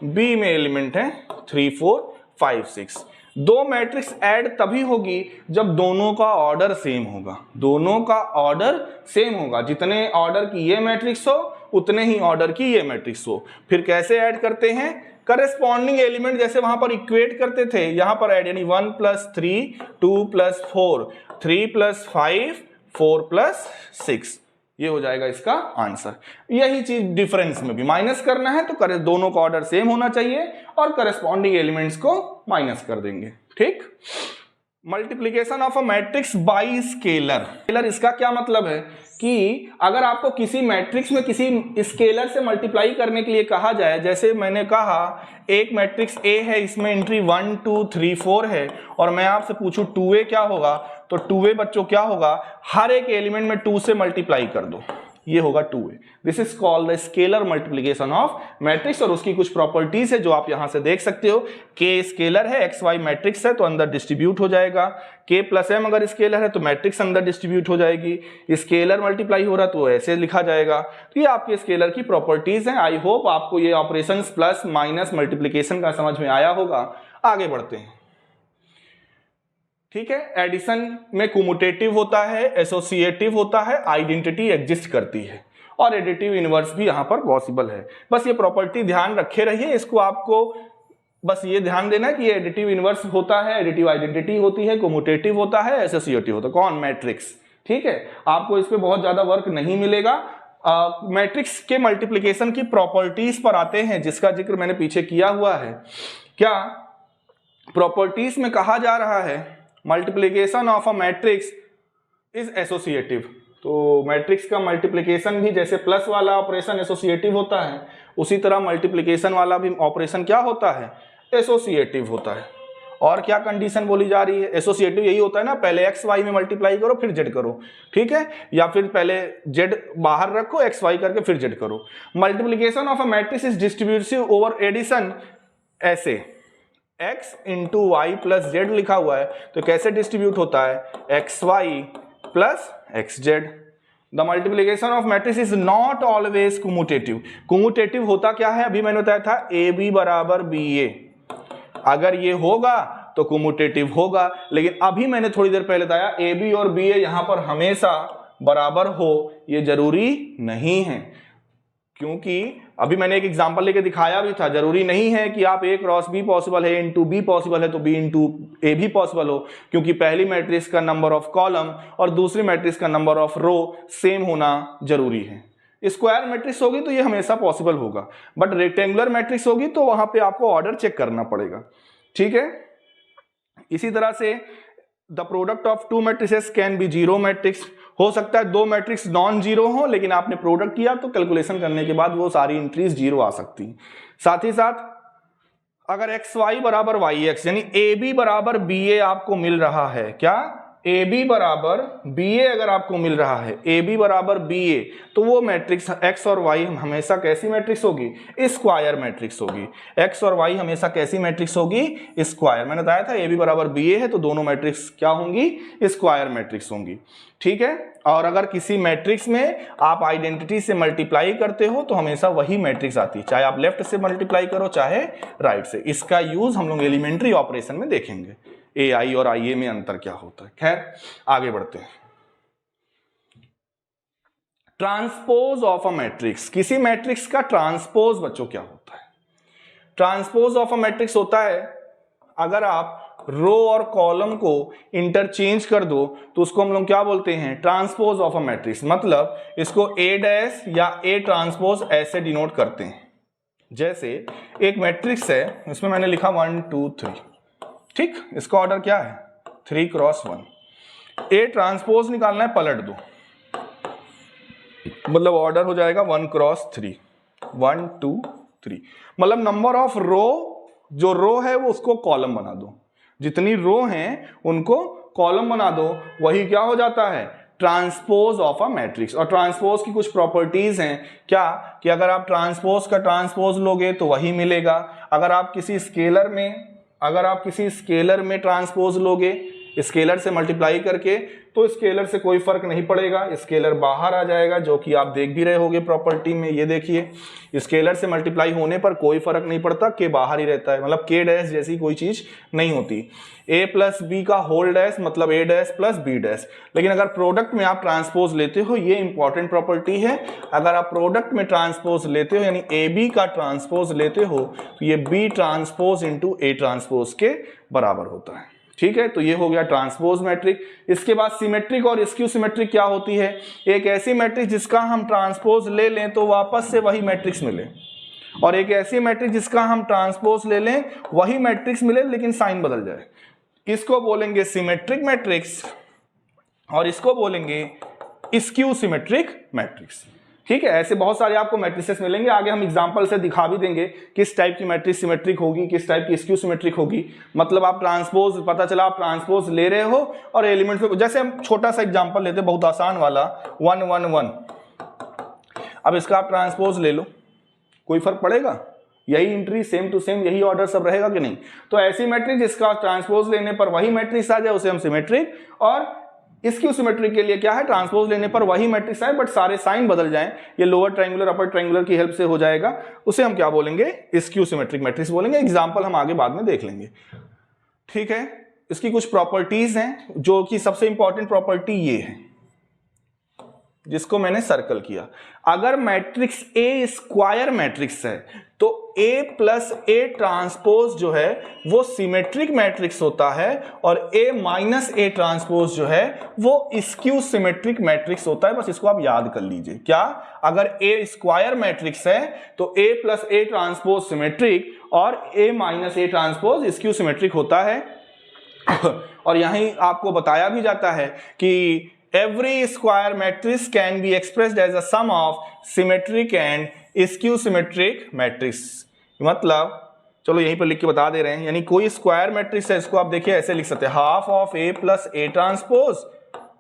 बी में एलिमेंट है 3 4 5 6। दो मैट्रिक्स ऐड तभी होगी जब दोनों का ऑर्डर सेम होगा, दोनों का ऑर्डर सेम होगा, जितने ऑर्डर की ये मैट्रिक्स हो उतने ही ऑर्डर की ये मैट्रिक्स हो। फिर कैसे ऐड करते हैं, करस्पॉन्डिंग एलिमेंट जैसे वहां पर इक्वेट करते थे, यहां पर ऐड, यानी 1 + 3 2 + 4 3 + 5 4 + 6, ये हो जाएगा इसका आंसर। यही चीज डिफरेंस में भी माइनस करना है तो दोनों का ऑर्डर सेम होना चाहिए और करस्पॉन्डिंग एलिमेंट्स को माइनस कर देंगे। ठीक, multiplication of a matrix bye scalar. Scalar इसका क्या मतलब है कि अगर आपको किसी मैट्रिक्स में किसी स्केलर से मल्टीप्लाई करने के लिए कहा जाए, जैसे मैंने कहा एक मैट्रिक्स ए है, इसमें एंट्री 1 2 3 4 है और मैं आपसे पूछूं 2a क्या होगा, तो 2a बच्चों क्या होगा, हर एक एलिमेंट में 2 से मल्टीप्लाई कर दो, ये होगा 2a। This is called the scalar multiplication of matrix. और उसकी कुछ प्रॉपर्टीज है जो आप यहां से देख सकते हो। k स्केलर है, xy मैट्रिक्स है तो अंदर डिस्ट्रीब्यूट हो जाएगा, k + m अगर स्केलर है तो मैट्रिक्स अंदर डिस्ट्रीब्यूट हो जाएगी, स्केलर मल्टीप्लाई हो रहा तो ऐसे लिखा जाएगा। तो ये आपके स्केलर की प्रॉपर्टीज हैं। आई होप आपको ये ऑपरेशंस प्लस माइनस मल्टीप्लिकेशन का समझ में आया होगा। आगे बढ़ते हैं। ठीक है, एडिशन में कम्यूटेटिव होता है, एसोसिएटिव होता है, आइडेंटिटी एग्जिस्ट करती है और एडिटिव इनवर्स भी यहां पर पॉसिबल है। बस ये प्रॉपर्टी ध्यान रखे रहिए, इसको आपको बस ये ध्यान देना है कि ये एडिटिव इनवर्स होता है, एडिटिव आइडेंटिटी होती है, कम्यूटेटिव होता है, एसोसिएटिव होता है। कौन? मैट्रिक्स। ठीक है, आपको इस पे बहुत ज्यादा वर्क नहीं मिलेगा। मैट्रिक्स के मल्टीप्लिकेशन की प्रॉपर्टीज पर आते हैं जिसका जिक्र मैंने पीछे किया हुआ है। क्या प्रॉपर्टीज में कहा जा रहा है multiplication of a matrix is associative. तो मैट्रिक्स का मल्टीप्लिकेशन भी जैसे प्लस वाला ऑपरेशन एसोसिएटिव होता है, उसी तरह मल्टीप्लिकेशन वाला भी ऑपरेशन क्या होता है, एसोसिएटिव होता है। और क्या कंडीशन बोली जा रही है? एसोसिएटिव यही होता है ना, पहले एक्स वाई में मल्टीप्लाई करो फिर जेड करो, ठीक है, या फिर पहले जेड बाहर रखो एक्स वाई करके फिर जेड करो। Multiplication of a matrix is distributive over addition, ऐसे x × y + z लिखा हुआ है तो कैसे डिस्ट्रीब्यूट होता है, xy + xz। The multiplication of matrix is not always commutative. Commutative होता क्या है, अभी मैंने बताया था AB = BA, अगर ये होगा तो कम्यूटेटिव होगा। लेकिन अभी मैंने थोड़ी देर पहले बताया AB और BA यहां पर हमेशा बराबर हो ये जरूरी नहीं है, क्योंकि अभी मैंने एक एग्जांपल लेके दिखाया भी था, जरूरी नहीं है कि आप A × B पॉसिबल है × B पॉसिबल है तो B × A भी पॉसिबल हो, क्योंकि पहली मैट्रिक्स का नंबर ऑफ कॉलम और दूसरी मैट्रिक्स का नंबर ऑफ रो सेम होना जरूरी है। स्क्वायर मैट्रिक्स होगी तो ये हमेशा पॉसिबल होगा, बट रेक्टेंगुलर मैट्रिक्स होगी तो वहां पे आपको ऑर्डर चेक करना पड़ेगा। ठीक है, इसी तरह से the product of to matrices can be zero matrix. हो सकता है दो मैट्रिक्स नॉन जीरो हो लेकिन आपने प्रोडक्ट किया तो कैलकुलेशन करने के बाद वो सारी एंट्रीज जीरो आ सकती हैं। साथ ही साथ अगर xy = yx यानी AB = BA आपको मिल रहा है, क्या AB = BA अगर आपको मिल रहा है, AB = BA, तो वो मैट्रिक्स x और y हमेशा कैसी मैट्रिक्स होगी, स्क्वायर मैट्रिक्स होगी। x और y हमेशा कैसी मैट्रिक्स होगी, स्क्वायर। मैंने बताया था AB = BA है तो दोनों मैट्रिक्स क्या होंगी, स्क्वायर मैट्रिक्स होंगी। ठीक है, और अगर किसी मैट्रिक्स में आप आइडेंटिटी से मल्टीप्लाई करते हो तो हमेशा वही मैट्रिक्स आती है, चाहे आप लेफ्ट से मल्टीप्लाई करो चाहे राइट से। इसका यूज हम लोग एलिमेंट्री ऑपरेशन में देखेंगे, AI और IA में अंतर क्या होता है। खैर आगे बढ़ते हैं। ट्रांसपोज ऑफ अ मैट्रिक्स, किसी मैट्रिक्स का ट्रांसपोज बच्चों क्या होता है? ट्रांसपोज ऑफ अ मैट्रिक्स होता है अगर आप रो और कॉलम को इंटरचेंज कर दो तो उसको हम लोग क्या बोलते हैं, ट्रांसपोज ऑफ अ मैट्रिक्स। मतलब इसको A' या A ट्रांसपोज ऐसे डिनोट करते हैं। जैसे एक मैट्रिक्स है, इसमें मैंने लिखा 1 2 3, ठीक, इसका ऑर्डर क्या है 3 × 1। A ट्रांसपोज निकालना है, पलट दो, मतलब ऑर्डर हो जाएगा 1 × 3, 1 2 3। मतलब नंबर ऑफ रो, जो रो है वो उसको कॉलम बना दो, जितनी रो हैं उनको कॉलम बना दो, वही क्या हो जाता है, ट्रांसपोज ऑफ अ मैट्रिक्स। और ट्रांसपोज की कुछ प्रॉपर्टीज हैं क्या, कि अगर आप ट्रांसपोज का ट्रांसपोज लोगे तो वही मिलेगा। अगर आप किसी स्केलर में ट्रांसपोज लोगे, स्केलर से मल्टीप्लाई करके, तो स्केलर से कोई फर्क नहीं पड़ेगा, स्केलर बाहर आ जाएगा, जो कि आप देख भी रहे होगे प्रॉपर्टी में। ये देखिए, स्केलर से मल्टीप्लाई होने पर कोई फर्क नहीं पड़ता, के बाहर ही रहता है, मतलब के डैश जैसी कोई चीज नहीं होती। a प्लस बी का होल डैश मतलब a dash plus B dash. लेकिन अगर प्रोडक्ट में आप ट्रांसपोज लेते हो, ये इंपॉर्टेंट प्रॉपर्टी है, अगर आप प्रोडक्ट में ट्रांसपोज लेते हो यानी ए बी का ट्रांसपोज लेते हो तो ये B transpose into A transpose के बराबर होता है। ठीक है, तो ये हो गया ट्रांसपोज मैट्रिक। इसके बाद सिमेट्रिक और स्क्यू सिमेट्रिक क्या होती है, एक ऐसी मैट्रिक्स जिसका हम ट्रांसपोज ले लें तो वापस से वही मैट्रिक्स मिले, और एक ऐसी मैट्रिक्स जिसका हम ट्रांसपोज ले लें वही मैट्रिक्स मिले लेकिन साइन बदल जाए। इसको बोलेंगे सिमेट्रिक मैट्रिक्स और इसको बोलेंगे स्क्यू सिमेट्रिक मैट्रिक्स। ठीक है, ऐसे बहुत सारे आपको मैट्रिसेस मिलेंगे, आगे हम एग्जांपल से दिखा भी देंगे किस टाइप की मैट्रिक्स सिमेट्रिक होगी, किस टाइप की स्क्यू सिमेट्रिक होगी। मतलब आप ट्रांसपोज, पता चला आप ट्रांसपोज ले रहे हो और एलिमेंट्स में, जैसे हम छोटा सा एग्जांपल लेते हैं बहुत आसान वाला 1 1 1। अब इसका आप ट्रांसपोज ले लो, कोई फर्क पड़ेगा, यही एंट्री सेम टू सेम, यही ऑर्डर सब रहेगा कि नहीं। तो ऐसी मैट्रिक्स जिसका ट्रांसपोज लेने पर वही मैट्रिक्स आ जाए उसे हम सिमेट्रिक, और स्क्यू सिमेट्रिक के लिए क्या है, ट्रांसपोज लेने पर वही मैट्रिक्स आए बट सारे साइन बदल जाएं, ये लोअर ट्रायंगुलर अपर ट्रायंगुलर की हेल्प से हो जाएगा, उसे हम क्या बोलेंगे, स्क्यू सिमेट्रिक मैट्रिक्स बोलेंगे। एग्जांपल हम आगे बाद में देख लेंगे। ठीक है, इसकी कुछ प्रॉपर्टीज हैं, जो कि सबसे इंपॉर्टेंट प्रॉपर्टी ये है जिसको मैंने सर्कल किया। अगर मैट्रिक्स ए स्क्वायर मैट्रिक्स है तो ए प्लस ए ट्रांसपोज जो है वो सिमेट्रिक मैट्रिक्स होता है, और ए माइनस ए ट्रांसपोज जो है वो स्क्यू सिमेट्रिक मैट्रिक्स होता है। बस इसको आप याद कर लीजिए। क्या, अगर ए स्क्वायर मैट्रिक्स है तो A plus A transpose symmetric और A minus A transpose skew symmetric होता है। और यहीं आपको बताया भी जाता है कि every square matrix can be expressed as a sum of symmetric and skew symmetric matrix। मतलब चलो यहीं पर लिख के बता दे रहे हैं, यानी कोई स्क्वायर मैट्रिक्स है, इसको आप देखिए ऐसे लिख सकते हैं, half of A plus A transpose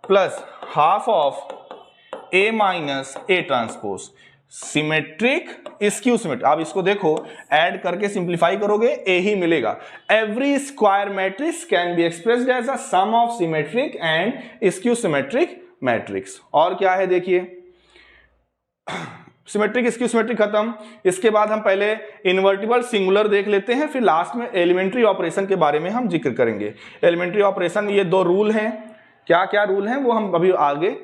plus half of A minus A transpose, symmetric skew symmetric. आप इसको देखो, ऐड करके सिंप्लीफाई करोगे ए ही मिलेगा। Every square matrix can be expressed as a sum of symmetric and skew symmetric matrix. और क्या है देखिए, सिमेट्रिक स्क्यू सिमेट्रिक खत्म। इसके बाद हम पहले इन्वर्टिबल सिंगुलर देख लेते हैं, फिर लास्ट में एलिमेंट्री ऑपरेशन के बारे में हम जिक्र करेंगे। एलिमेंट्री ऑपरेशन, ये दो रूल हैं, क्या क्या रूल हैं वो हम अभी आगे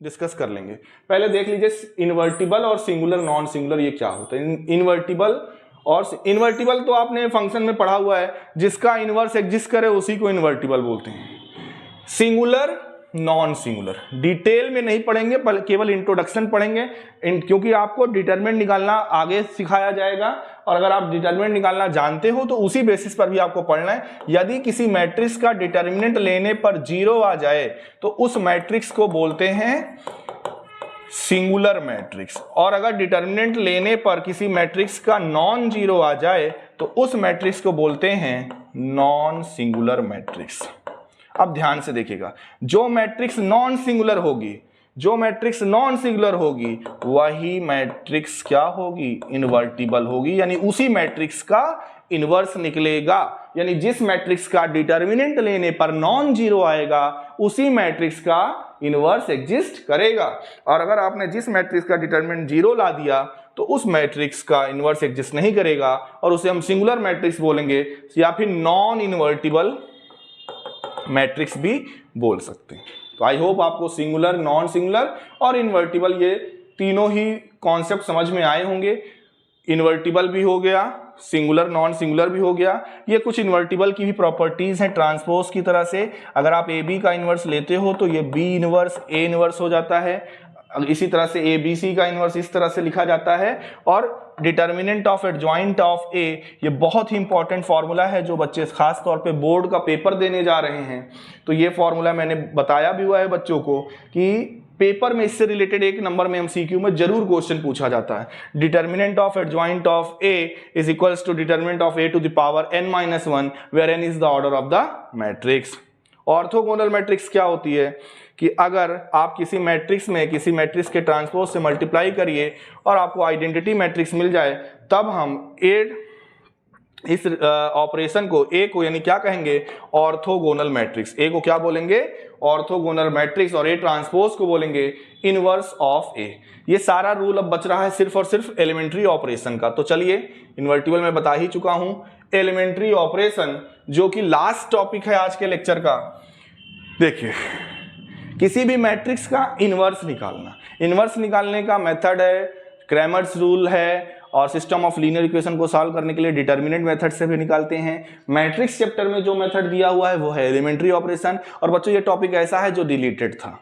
डिस्कस कर लेंगे। पहले देख लीजिए इन्वर्टिबल और सिंगुलर नॉन सिंगुलर ये क्या होता है। इन्वर्टिबल तो आपने फंक्शन में पढ़ा हुआ है, जिसका इनवर्स एग्जिस्ट करे उसी को इन्वर्टिबल बोलते हैं। सिंगुलर नॉन सिंगुलर डिटेल में नहीं पढ़ेंगे, केवल इंट्रोडक्शन पढ़ेंगे, क्योंकि आपको डिटरमिनेंट निकालना आगे सिखाया जाएगा, और अगर आप डिटरमिनेंट निकालना जानते हो तो उसी बेसिस पर भी आपको पढ़ना है। यदि किसी मैट्रिक्स का डिटरमिनेंट लेने पर 0 आ जाए तो उस मैट्रिक्स को बोलते हैं सिंगुलर मैट्रिक्स, और अगर डिटरमिनेंट लेने पर किसी मैट्रिक्स का नॉन जीरो आ जाए तो उस मैट्रिक्स को बोलते हैं नॉन सिंगुलर मैट्रिक्स। अब ध्यान से देखिएगा, जो मैट्रिक्स नॉन सिंगुलर होगी, जो मैट्रिक्स नॉन सिंगुलर होगी वही मैट्रिक्स क्या होगी, इन्वर्टिबल होगी, यानी उसी मैट्रिक्स का इनवर्स निकलेगा। यानी जिस मैट्रिक्स का डिटरमिनेंट लेने पर नॉन जीरो आएगा उसी मैट्रिक्स का इनवर्स एग्जिस्ट करेगा। और अगर आपने जिस मैट्रिक्स का डिटरमिनेंट 0 ला दिया तो उस मैट्रिक्स का इनवर्स एग्जिस्ट नहीं करेगा, और उसे हम सिंगुलर मैट्रिक्स बोलेंगे, या फिर नॉन इन्वर्टिबल मैट्रिक्स भी बोल सकते हैं। तो आई होप आपको सिंगुलर, नॉन सिंगुलर और इन्वर्टिबल ये तीनों ही कॉन्सेप्ट समझ में आए होंगे। इन्वर्टिबल भी हो गया, सिंगुलर नॉन सिंगुलर भी हो गया। ये कुछ इन्वर्टिबल की भी प्रॉपर्टीज हैं ट्रांसपोज की तरह से। अगर आप ए बी का इन्वर्स लेते हो तो ये बी इन्वर्स ए इन्वर्स हो जाता है। इसी तरह से ए बी सी का इन्वर्स इस तरह से लिखा जाता है। और डिटर्मिनेंट ऑफ एडजॉइंट ऑफ ए, ये बहुत ही इंपॉर्टेंट फॉर्मूला है जो बच्चे खास तौर पे बोर्ड का पेपर देने जा रहे हैं। तो ये फॉर्मूला मैंने बताया भी हुआ है बच्चों को कि पेपर में इससे रिलेटेड एक नंबर में एमसीक्यू में जरूर क्वेश्चन पूछा जाता है। Determinant of adjoint of A is equals to determinant of A to the power n-1 where n is the order of the matrix. Orthogonal matrix क्या होती है कि अगर आप किसी मैट्रिक्स में किसी मैट्रिक्स के ट्रांसपोज से मल्टीप्लाई करिए और आपको आइडेंटिटी मैट्रिक्स मिल जाए, तब हम इस ऑपरेशन को ए को यानी क्या कहेंगे, ऑर्थोगोनल मैट्रिक्स। ए को क्या बोलेंगे, ऑर्थोगोनल मैट्रिक्स, और ए ट्रांसपोज को बोलेंगे इनवर्स ऑफ ए। ये सारा रूल अब बच रहा है सिर्फ और सिर्फ एलिमेंट्री ऑपरेशन का। तो चलिए, इन्वर्टिबल में बता ही चुका हूं, एलिमेंट्री ऑपरेशन जो कि लास्ट टॉपिक है आज के लेक्चर का। देखिए, किसी भी मैट्रिक्स का इनवर्स निकालना, इनवर्स निकालने का मेथड है क्रैमर्स रूल है, और सिस्टम ऑफ लीनियर इक्वेशन को सॉल्व करने के लिए डिटर्मिनेंट मेथड से भी निकालते हैं। मैट्रिक्स चैप्टर में जो मेथड दिया हुआ है वो है एलिमेंट्री ऑपरेशन। और बच्चों, ये टॉपिक ऐसा है जो डिलीटेड था,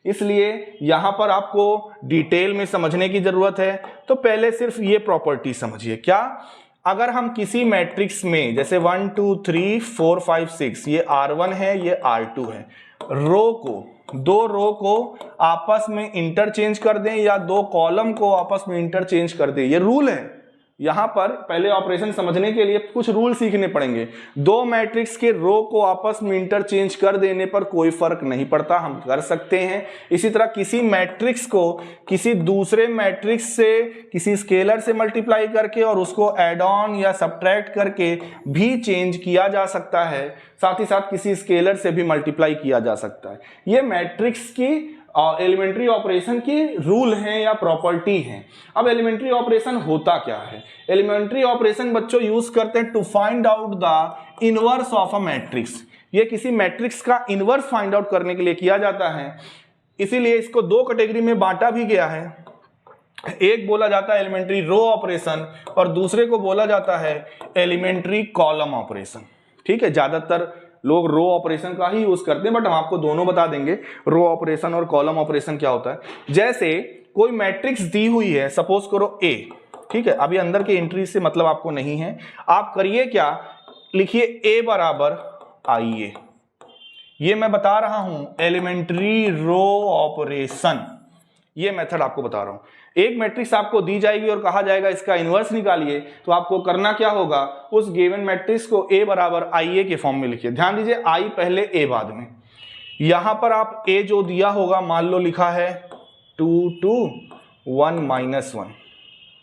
इसलिए यहां पर आपको डिटेल में समझने की जरूरत है। तो पहले सिर्फ ये प्रॉपर्टी समझिए। क्या, अगर हम किसी मैट्रिक्स में जैसे 1 2 3 4 5 6, ये R1 है, ये R2 है, रो को, दो रो को आपस में इंटरचेंज कर दें या दो कॉलम को आपस में इंटरचेंज कर दें, ये रूल है। यहां पर पहले ऑपरेशन समझने के लिए कुछ रूल सीखने पड़ेंगे। दो मैट्रिक्स के रो को आपस में इंटरचेंज कर देने पर कोई फर्क नहीं पड़ता, हम कर सकते हैं। इसी तरह किसी मैट्रिक्स को किसी दूसरे मैट्रिक्स से किसी स्केलर से मल्टीप्लाई करके और उसको एड ऑन या सब्ट्रैक्ट करके भी चेंज किया जा सकता है। साथ ही साथ किसी स्केलर से भी मल्टीप्लाई किया जा सकता है। ये मैट्रिक्स की एलिमेंट्री ऑपरेशन की रूल है या प्रॉपर्टी है। अब एलिमेंट्री ऑपरेशन होता क्या है? एलिमेंट्री ऑपरेशन बच्चों यूज करते हैं to find out the inverse of a matrix. ये किसी मैट्रिक्स का इनवर्स फाइंड आउट करने के लिए किया जाता है। इसीलिए इसको दो कैटेगरी में बांटा भी गया है। एक बोला जाता है एलिमेंट्री रो ऑपरेशन और दूसरे को बोला जाता है एलिमेंट्री कॉलम ऑपरेशन। ठीक है, ज्यादातर लोग रो ऑपरेशन का ही यूज करते हैं, बट हम आपको दोनों बता देंगे, रो ऑपरेशन और कॉलम ऑपरेशन क्या होता है। जैसे कोई मैट्रिक्स दी हुई है, सपोज करो ए, ठीक है, अभी अंदर के एंट्री से मतलब आपको नहीं है, आप करिए क्या, लिखिए ए बराबर आई ए। ये मैं बता रहा हूं एलिमेंट्री रो ऑपरेशन, ये मेथड आपको बता रहा हूं। एक मैट्रिक्स आपको दी जाएगी और कहा जाएगा इसका इनवर्स निकालिए, तो आपको करना क्या होगा, उस गिवन मैट्रिक्स को ए बराबर आई ए के फॉर्म में लिखिए। ध्यान दीजिए, आई पहले ए बाद में। यहां पर आप ए जो दिया होगा, मान लो लिखा है 2 2 1 -1,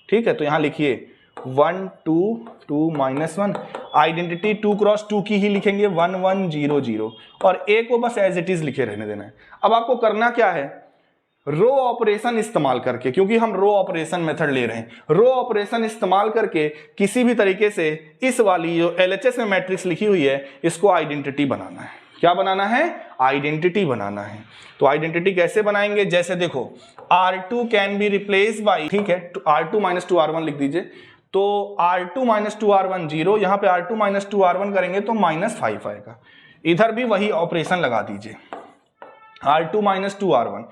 ठीक है, तो यहां लिखिए 1 2 2 -1। आइडेंटिटी 2 क्रॉस 2 की ही लिखेंगे 1 1 0 0, और ए को बस एज इट इज लिखे रहने देना है। अब आपको करना क्या है, रो ऑपरेशन इस्तेमाल करके, क्योंकि हम रो ऑपरेशन मेथड ले रहे हैं, रो ऑपरेशन इस्तेमाल करके किसी भी तरीके से इस वाली जो एलएचएस में मैट्रिक्स लिखी हुई है, इसको आइडेंटिटी बनाना है। क्या बनाना है, आइडेंटिटी बनाना है। तो आइडेंटिटी कैसे बनाएंगे, जैसे देखो R2 can be replace by, ठीक है, R2 - 2R1 लिख दीजिए। तो R2 - 2R1 0, यहां पे R2 - 2R1 करेंगे तो -5 आएगा। इधर भी वही ऑपरेशन लगा दीजिए, R2 - 2R1,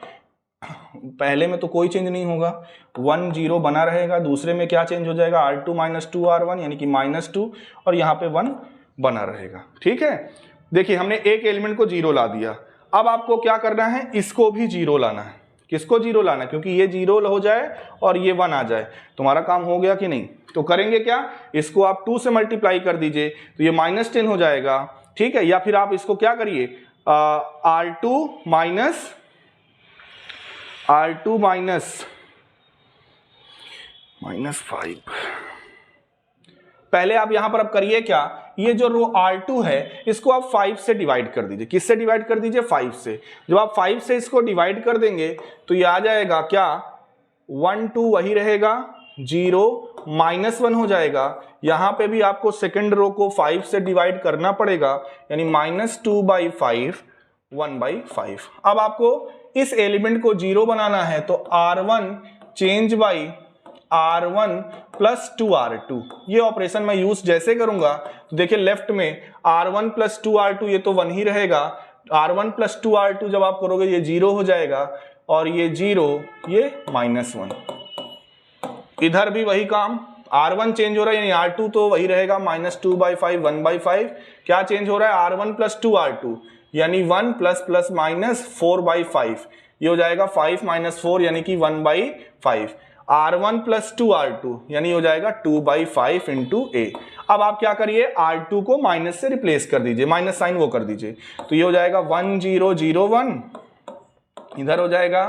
पहले में तो कोई चेंज नहीं होगा, 1 0 बना रहेगा, दूसरे में क्या चेंज हो जाएगा, R2 - 2R1 यानी कि -2, और यहाँ पे 1 बना रहेगा। ठीक है, देखिए हमने एक एलिमेंट को 0 ला दिया। अब आपको क्या करना है, इसको भी 0 लाना है। किसको 0 लाना है, क्योंकि ये 0 हो जाए और ये 1 आ जाए, तुम्हारा काम हो गया कि नहीं। तो करेंगे क्या, इसको आप 2 से मल्टीप्लाई कर दीजिए तो ये -10 हो जाएगा। ठीक है, या फिर आप इसको क्या करिए, R2 -5। पहले आप यहां पर अब करिए क्या, ये जो रो R2 है इसको आप 5 से डिवाइड कर दीजिए। किससे डिवाइड कर दीजिए, 5 से। जब आप 5 से इसको डिवाइड कर देंगे तो ये आ जाएगा क्या, 1 2 वही रहेगा, 0 -1 हो जाएगा। यहां पे भी आपको सेकंड रो को 5 से डिवाइड करना पड़ेगा, यानी -2/5 1/5। अब आपको इस एलिमेंट को 0 बनाना है, तो R1 change by R1 + 2R2। ये ऑपरेशन मैं यूज जैसे करूंगा तो देखिए लेफ्ट में R1 + 2R2, ये तो 1 ही रहेगा। R1 + 2R2 जब आप करोगे ये 0 हो जाएगा, और ये 0 ये -1। इधर भी वही काम, R1 चेंज हो रहा है, यानी R2 तो वही रहेगा, -2/5 1/5। क्या चेंज हो रहा है, R1 + 2R2 यानी 1 ++ -4/5, ये हो जाएगा 5 - 4 यानी कि 1/5। R1 + 2R2 यानी हो जाएगा 2/5 × A। अब आप क्या करिए, R2 को माइनस से रिप्लेस कर दीजिए, माइनस साइन वो कर दीजिए, तो ये हो जाएगा 1 0 0 1 इधर हो जाएगा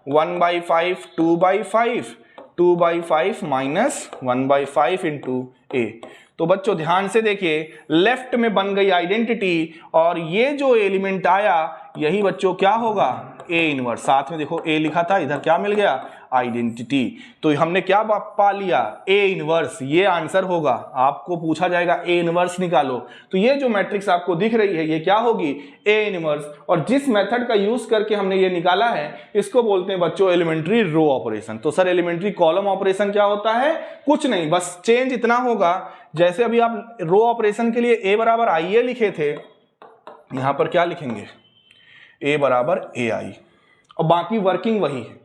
1/5 2/5 2/5 माइनस 1/5 इंटू ए। तो बच्चों ध्यान से देखिए, लेफ्ट में बन गई आइडेंटिटी और ये जो एलिमेंट आया यही बच्चों क्या होगा, ए इनवर्स। साथ में देखो ए लिखा था, इधर क्या मिल गया, आइडेंटिटी। तो हमने क्या पा लिया, ए इनवर्स। ये आंसर होगा, आपको पूछा जाएगा ए इनवर्स निकालो, तो ये जो मैट्रिक्स आपको दिख रही है ये क्या होगी, ए इनवर्स। और जिस मेथड का यूज करके हमने ये निकाला है इसको बोलते हैं बच्चों एलिमेंट्री रो ऑपरेशन। तो सर एलिमेंट्री कॉलम ऑपरेशन क्या होता है, कुछ नहीं, बस चेंज इतना होगा, जैसे अभी आप रो ऑपरेशन के लिए ए बराबर आई ए लिखे थे, यहां पर क्या लिखेंगे, ए बराबर ए आई, और बाकी वर्किंग वही है,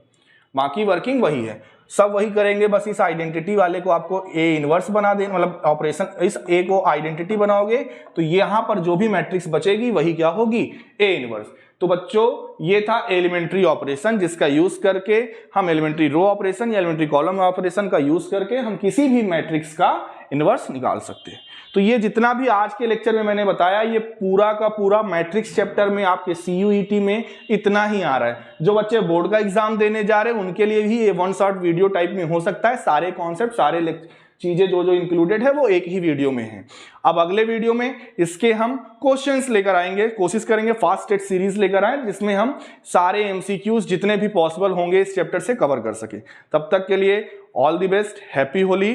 बाकी वर्किंग वही है, सब वही करेंगे, बस इस आइडेंटिटी वाले को आपको ए इनवर्स बना देना, मतलब ऑपरेशन इस ए को आइडेंटिटी बनाओगे तो यहां पर जो भी मैट्रिक्स बचेगी वही क्या होगी, ए इनवर्स। तो बच्चों ये था एलिमेंट्री ऑपरेशन, जिसका यूज करके हम एलिमेंट्री रो ऑपरेशन या एलिमेंट्री कॉलम ऑपरेशन का यूज करके हम किसी भी मैट्रिक्स का इनवर्स निकाल सकते हैं। तो ये जितना भी आज के लेक्चर में मैंने बताया ये पूरा का पूरा मैट्रिक्स चैप्टर में आपके CUET में इतना ही आ रहा है। जो बच्चे बोर्ड का एग्जाम देने जा रहे हैं उनके लिए भी ये वन शॉट वीडियो टाइप में हो सकता है, सारे कॉन्सेप्ट सारे चीजें जो जो इंक्लूडेड है वो एक ही वीडियो में है। अब अगले वीडियो में इसके हम क्वेश्चंस लेकर आएंगे, कोशिश करेंगे फास्ट टेस्ट सीरीज लेकर आए जिसमें हम सारे MCQs जितने भी पॉसिबल होंगे इस चैप्टर से कवर कर सके। तब तक के लिए all the best, happy Holi.